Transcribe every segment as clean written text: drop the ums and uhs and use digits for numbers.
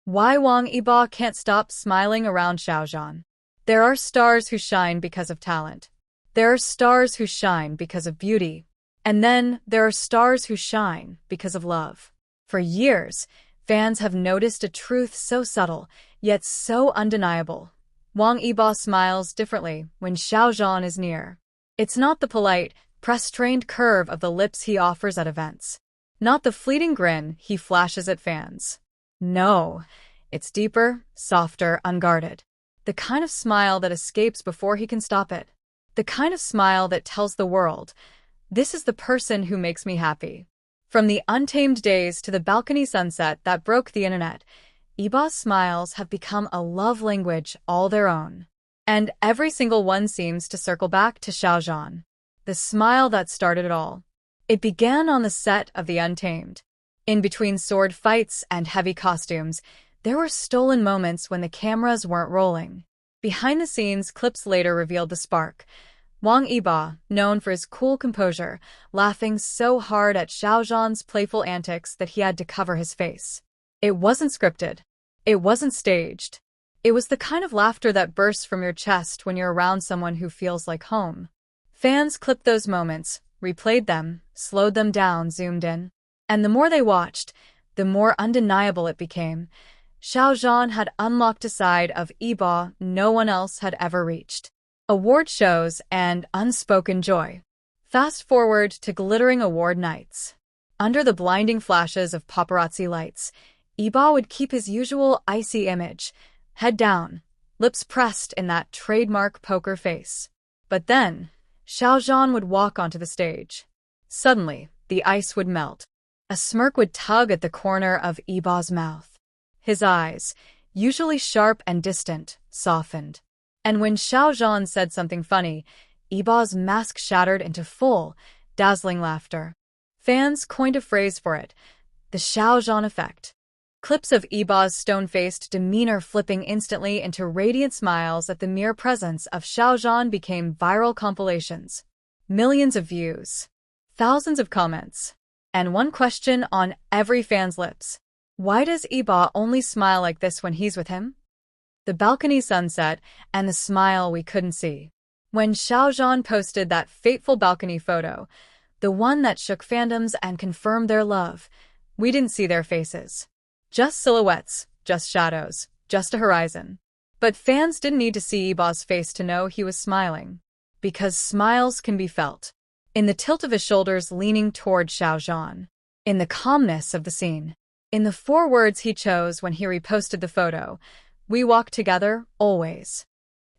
Why Wang Yibo can't stop smiling around Xiao Zhan. There are stars who shine because of talent. There are stars who shine because of beauty. And then there are stars who shine because of love. For years, fans have noticed a truth so subtle, yet so undeniable. Wang Yibo smiles differently when Xiao Zhan is near. It's not the polite, press-trained curve of the lips he offers at events. Not the fleeting grin he flashes at fans. No, it's deeper, softer, unguarded. The kind of smile that escapes before he can stop it. The kind of smile that tells the world, this is the person who makes me happy. From the untamed days to the balcony sunset that broke the internet, Yibo's smiles have become a love language all their own. And every single one seems to circle back to Xiao Zhan, the smile that started it all. It began on the set of The Untamed. In between sword fights and heavy costumes, there were stolen moments when the cameras weren't rolling. Behind the scenes, clips later revealed the spark. Wang Yibo, known for his cool composure, laughing so hard at Xiao Zhan's playful antics that he had to cover his face. It wasn't scripted. It wasn't staged. It was the kind of laughter that bursts from your chest when you're around someone who feels like home. Fans clipped those moments, replayed them, slowed them down, zoomed in. And the more they watched, the more undeniable it became. Xiao Zhan had unlocked a side of Yibo no one else had ever reached. Award shows and unspoken joy. Fast forward to glittering award nights. Under the blinding flashes of paparazzi lights, Yibo would keep his usual icy image, head down, lips pressed in that trademark poker face. But then, Xiao Zhan would walk onto the stage. Suddenly, the ice would melt. A smirk would tug at the corner of Yibo's mouth. His eyes, usually sharp and distant, softened. And when Xiao Zhan said something funny, Yibo's mask shattered into full, dazzling laughter. Fans coined a phrase for it, the Xiao Zhan effect. Clips of Yibo's stone-faced demeanor flipping instantly into radiant smiles at the mere presence of Xiao Zhan became viral compilations. Millions of views. Thousands of comments. And one question on every fan's lips. Why does Yibo only smile like this when he's with him? The balcony sunset and the smile we couldn't see. When Xiao Zhan posted that fateful balcony photo, the one that shook fandoms and confirmed their love, we didn't see their faces. Just silhouettes, just shadows, just a horizon. But fans didn't need to see Yibo's face to know he was smiling. Because smiles can be felt. In the tilt of his shoulders leaning toward Xiao Zhan. In the calmness of the scene. In the 4 words he chose when he reposted the photo, "We walk together, always."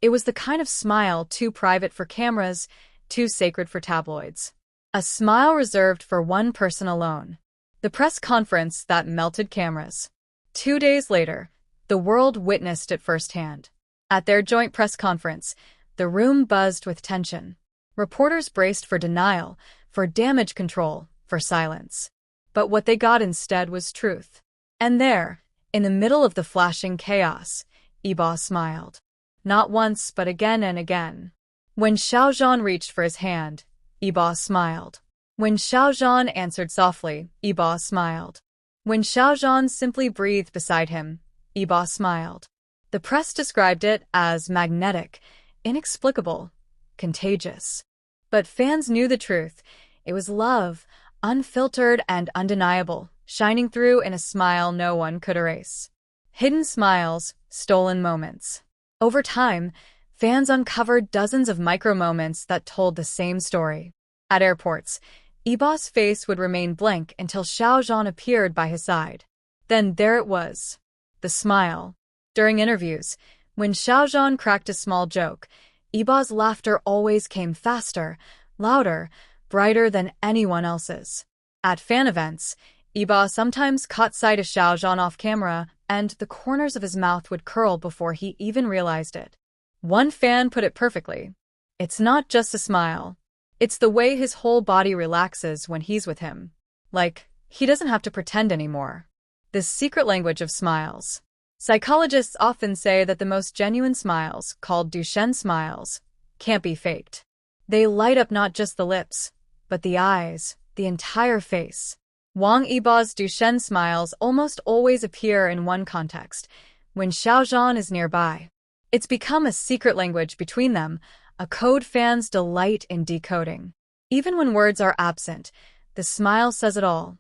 It was the kind of smile too private for cameras, too sacred for tabloids. A smile reserved for one person alone. The press conference that melted cameras. 2 days later, the world witnessed it firsthand. At their joint press conference, the room buzzed with tension. Reporters braced for denial, for damage control, for silence. But what they got instead was truth. And there, in the middle of the flashing chaos, Yibo smiled. Not once, but again and again. When Xiao Zhan reached for his hand, Yibo smiled. When Xiao Zhan answered softly, Yibo smiled. When Xiao Zhan simply breathed beside him, Yibo smiled. The press described it as magnetic, inexplicable, contagious. But fans knew the truth. It was love, unfiltered and undeniable, shining through in a smile no one could erase. Hidden smiles, stolen moments. Over time, fans uncovered dozens of micro-moments that told the same story. At airports, Yibo's face would remain blank until Xiao Zhan appeared by his side. Then there it was. The smile. During interviews, when Xiao Zhan cracked a small joke, Yibo's laughter always came faster, louder, brighter than anyone else's. At fan events, Yibo sometimes caught sight of Xiao Zhan off camera, and the corners of his mouth would curl before he even realized it. One fan put it perfectly. It's not just a smile. It's the way his whole body relaxes when he's with him. Like, he doesn't have to pretend anymore. The secret language of smiles. Psychologists often say that the most genuine smiles, called Duchenne smiles, can't be faked. They light up not just the lips, but the eyes, the entire face. Wang Yibo's Duchenne smiles almost always appear in one context, when Xiao Zhan is nearby. It's become a secret language between them, a code fans delight in decoding. Even when words are absent, the smile says it all.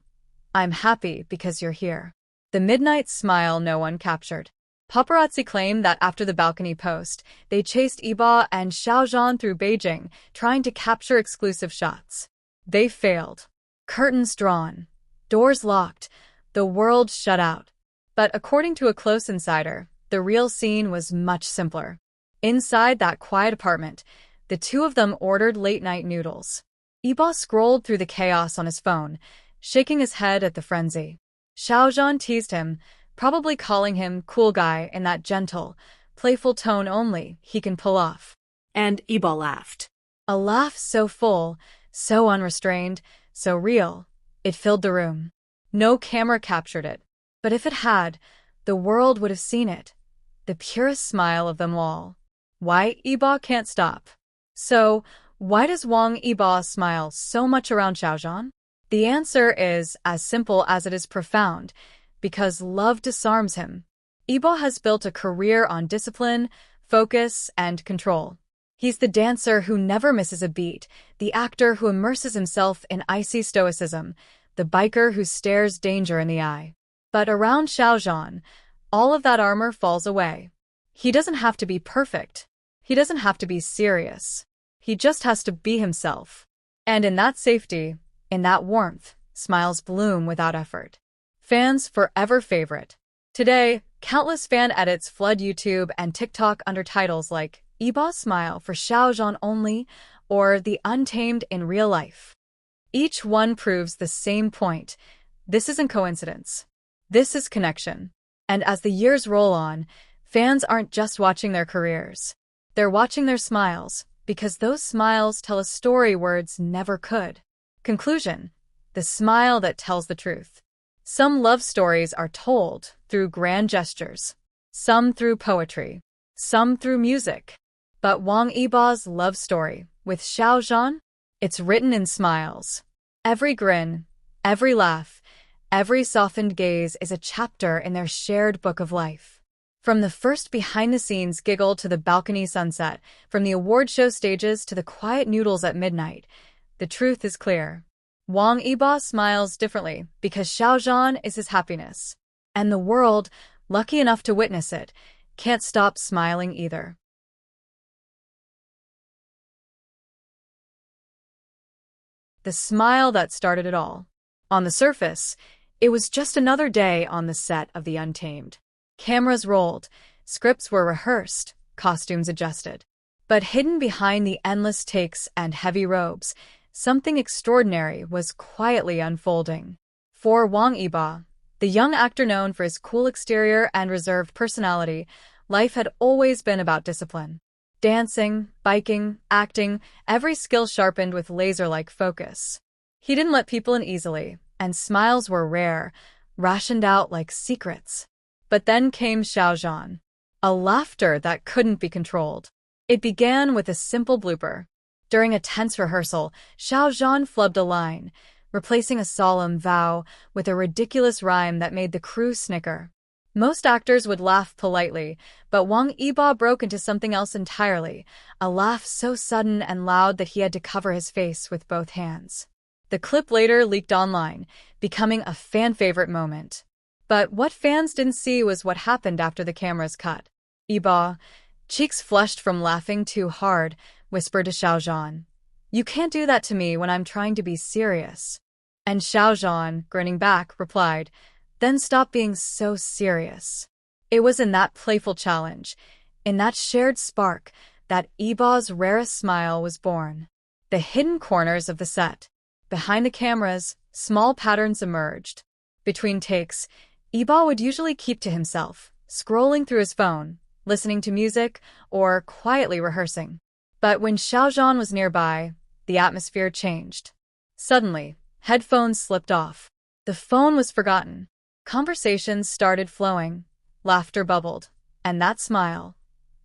I'm happy because you're here. The midnight smile no one captured. Paparazzi claim that after the balcony post, they chased Yibo and Xiao Zhan through Beijing, trying to capture exclusive shots. They failed. Curtains drawn. Doors locked. The world shut out. But according to a close insider, the real scene was much simpler. Inside that quiet apartment, the two of them ordered late-night noodles. Yibo scrolled through the chaos on his phone, shaking his head at the frenzy. Xiao Zhan teased him, probably calling him cool guy in that gentle, playful tone only he can pull off. And Yibo laughed. A laugh so full, so unrestrained, so real, it filled the room. No camera captured it, but if it had, the world would have seen it. The purest smile of them all. Why Yibo can't stop. So, why does Wang Yibo smile so much around Xiao Zhan? The answer is as simple as it is profound, because love disarms him. Yibo has built a career on discipline, focus, and control. He's the dancer who never misses a beat, the actor who immerses himself in icy stoicism, the biker who stares danger in the eye. But around Xiao Zhan, all of that armor falls away. He doesn't have to be perfect. He doesn't have to be serious. He just has to be himself. And in that safety, in that warmth, smiles bloom without effort. Fans' forever favorite. Today, countless fan edits flood YouTube and TikTok under titles like Yibo's smile for Xiao Zhan only or The Untamed in Real Life. Each one proves the same point. This isn't coincidence. This is connection. And as the years roll on, fans aren't just watching their careers. They're watching their smiles, because those smiles tell a story words never could. Conclusion: the smile that tells the truth. Some love stories are told through grand gestures, some through poetry, some through music. But Wang Yibo's love story with Xiao Zhan? It's written in smiles. Every grin, every laugh, every softened gaze is a chapter in their shared book of life. From the first behind-the-scenes giggle to the balcony sunset, from the award show stages to the quiet noodles at midnight, the truth is clear. Wang Yibo smiles differently because Xiao Zhan is his happiness. And the world, lucky enough to witness it, can't stop smiling either. The smile that started it all. On the surface, it was just another day on the set of The Untamed. Cameras rolled, scripts were rehearsed, costumes adjusted. But hidden behind the endless takes and heavy robes, something extraordinary was quietly unfolding. For Wang Yibo, the young actor known for his cool exterior and reserved personality, life had always been about discipline. Dancing, biking, acting, every skill sharpened with laser-like focus. He didn't let people in easily, and smiles were rare, rationed out like secrets. But then came Xiao Zhan. A laughter that couldn't be controlled. It began with a simple blooper. During a tense rehearsal, Xiao Zhan flubbed a line, replacing a solemn vow with a ridiculous rhyme that made the crew snicker. Most actors would laugh politely, but Wang Yibo broke into something else entirely, a laugh so sudden and loud that he had to cover his face with both hands. The clip later leaked online, becoming a fan-favorite moment. But what fans didn't see was what happened after the cameras cut. Yibo, cheeks flushed from laughing too hard, whispered to Xiao Zhan, "You can't do that to me when I'm trying to be serious." And Xiao Zhan, grinning back, replied, "Then stop being so serious." It was in that playful challenge, in that shared spark, that Yibo's rarest smile was born. The hidden corners of the set. Behind the cameras, small patterns emerged. Between takes, Yibo would usually keep to himself, scrolling through his phone, listening to music, or quietly rehearsing. But when Xiao Zhan was nearby, the atmosphere changed. Suddenly, headphones slipped off. The phone was forgotten. Conversations started flowing. Laughter bubbled. And that smile,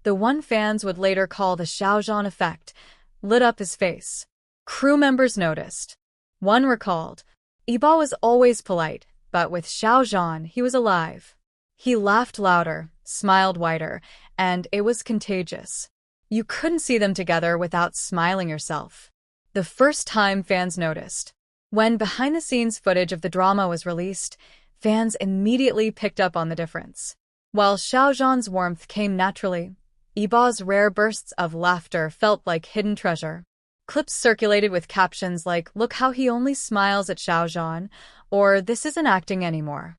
the one fans would later call the Xiao Zhan effect, lit up his face. Crew members noticed. One recalled, Yibo was always polite, but with Xiao Zhan he was alive. He laughed louder, smiled wider, and it was contagious. You couldn't see them together without smiling yourself. The first time fans noticed. When behind-the-scenes footage of the drama was released, fans immediately picked up on the difference. While Xiao Zhan's warmth came naturally, Yibo's rare bursts of laughter felt like hidden treasure. Clips circulated with captions like, "Look how he only smiles at Xiao Zhan," or "This isn't acting anymore."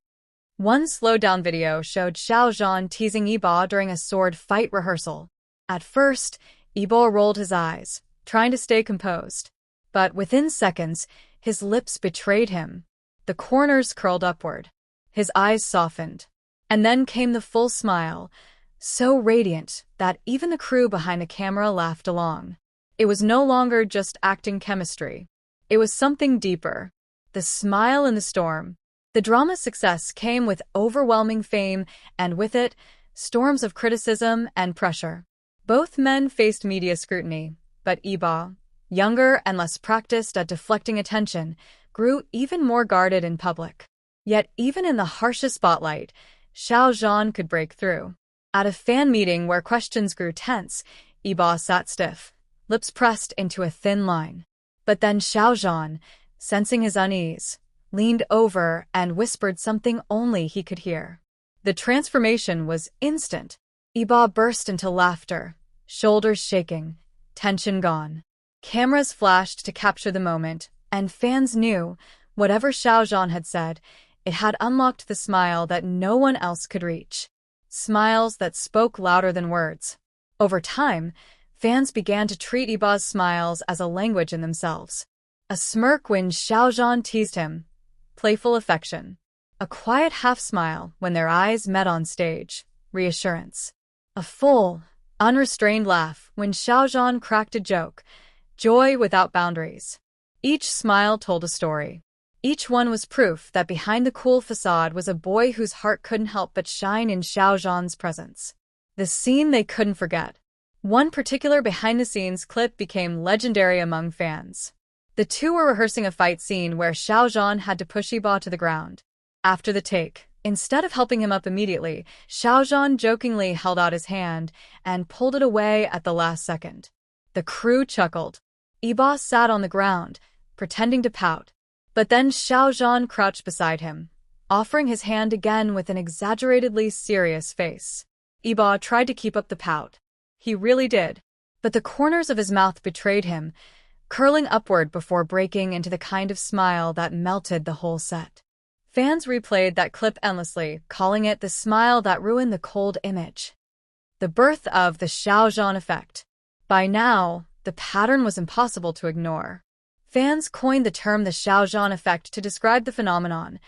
One slowed-down video showed Xiao Zhan teasing Yibo during a sword fight rehearsal. At first, Yibo rolled his eyes, trying to stay composed. But within seconds, his lips betrayed him. The corners curled upward. His eyes softened. And then came the full smile, so radiant that even the crew behind the camera laughed along. It was no longer just acting chemistry. It was something deeper. The smile in the storm. The drama's success came with overwhelming fame, and with it, storms of criticism and pressure. Both men faced media scrutiny, but Yibo, younger and less practiced at deflecting attention, grew even more guarded in public. Yet even in the harshest spotlight, Xiao Zhan could break through. At a fan meeting where questions grew tense, Yibo sat stiff, lips pressed into a thin line. But then Xiao Zhan, sensing his unease, leaned over and whispered something only he could hear. The transformation was instant. Yibo burst into laughter, shoulders shaking, tension gone. Cameras flashed to capture the moment, and fans knew, whatever Xiao Zhan had said, it had unlocked the smile that no one else could reach. Smiles that spoke louder than words. Over time, fans began to treat Yibo's smiles as a language in themselves. A smirk when Xiao Zhan teased him. Playful affection. A quiet half-smile when their eyes met on stage. Reassurance. A full, unrestrained laugh when Xiao Zhan cracked a joke. Joy without boundaries. Each smile told a story. Each one was proof that behind the cool facade was a boy whose heart couldn't help but shine in Xiao Zhan's presence. The scene they couldn't forget. One particular behind-the-scenes clip became legendary among fans. The two were rehearsing a fight scene where Xiao Zhan had to push Yibo to the ground. After the take, instead of helping him up immediately, Xiao Zhan jokingly held out his hand and pulled it away at the last second. The crew chuckled. Yibo sat on the ground, pretending to pout. But then Xiao Zhan crouched beside him, offering his hand again with an exaggeratedly serious face. Yibo tried to keep up the pout. He really did. But the corners of his mouth betrayed him, curling upward before breaking into the kind of smile that melted the whole set. Fans replayed that clip endlessly, calling it the smile that ruined the cold image. The birth of the Xiao Zhan effect. By now, the pattern was impossible to ignore. Fans coined the term the Xiao Zhan effect to describe the phenomenon,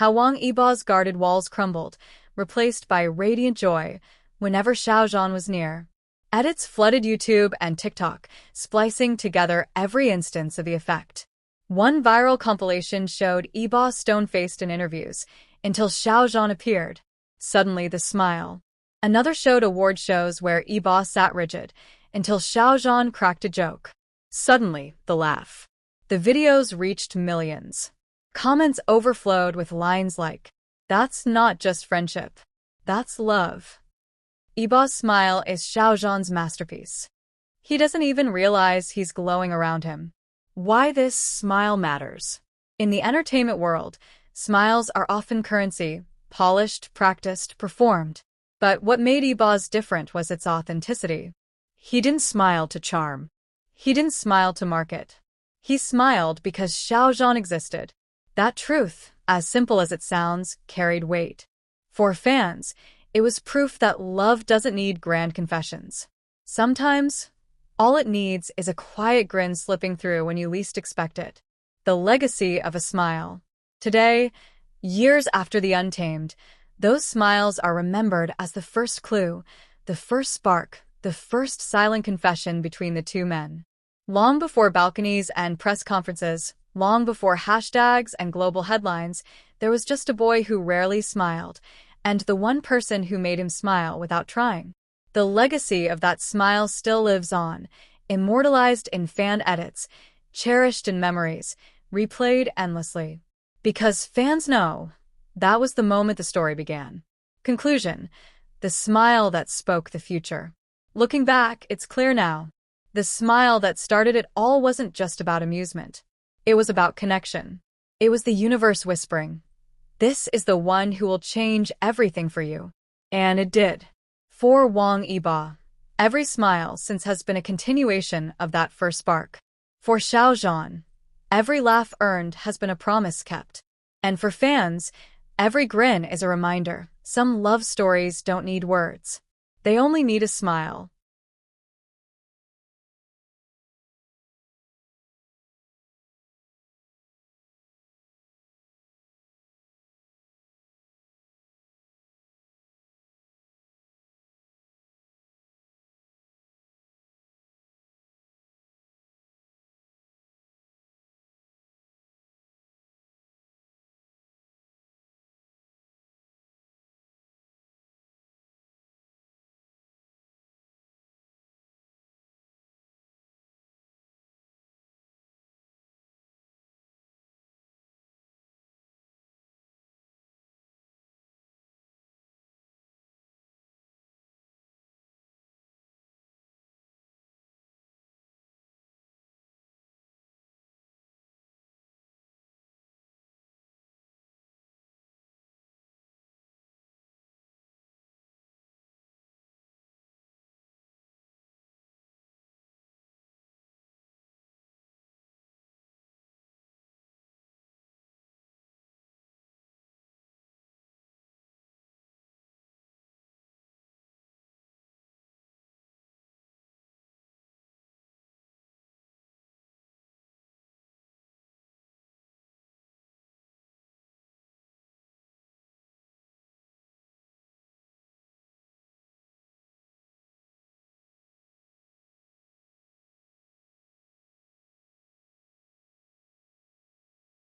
how Wang Yibo's guarded walls crumbled, replaced by radiant joy whenever Xiao Zhan was near. Edits flooded YouTube and TikTok, splicing together every instance of the effect. One viral compilation showed Yibo stone-faced in interviews, until Xiao Zhan appeared. Suddenly the smile. Another showed award shows where Yibo sat rigid, until Xiao Zhan cracked a joke. Suddenly, the laugh. The videos reached millions. Comments overflowed with lines like, "That's not just friendship. That's love." Yibo's smile is Xiao Zhan's masterpiece. He doesn't even realize he's glowing around him. Why this smile matters. In the entertainment world, smiles are often currency, polished, practiced, performed. But what made Yibo's different was its authenticity. He didn't smile to charm. He didn't smile to market. He smiled because Xiao Zhan existed. That truth, as simple as it sounds, carried weight. For fans, it was proof that love doesn't need grand confessions. Sometimes, all it needs is a quiet grin slipping through when you least expect it. The legacy of a smile. Today, years after The Untamed, those smiles are remembered as the first clue, the first spark, the first silent confession between the two men. Long before balconies and press conferences, long before hashtags and global headlines, there was just a boy who rarely smiled, and the one person who made him smile without trying. The legacy of that smile still lives on, immortalized in fan edits, cherished in memories, replayed endlessly. Because fans know that was the moment the story began. Conclusion: the smile that spoke the future. Looking back, it's clear now. The smile that started it all wasn't just about amusement. It was about connection. It was the universe whispering, "This is the one who will change everything for you." And it did. For Wang Yibo, every smile since has been a continuation of that first spark. For Xiao Zhan, every laugh earned has been a promise kept. And for fans, every grin is a reminder. Some love stories don't need words. They only need a smile.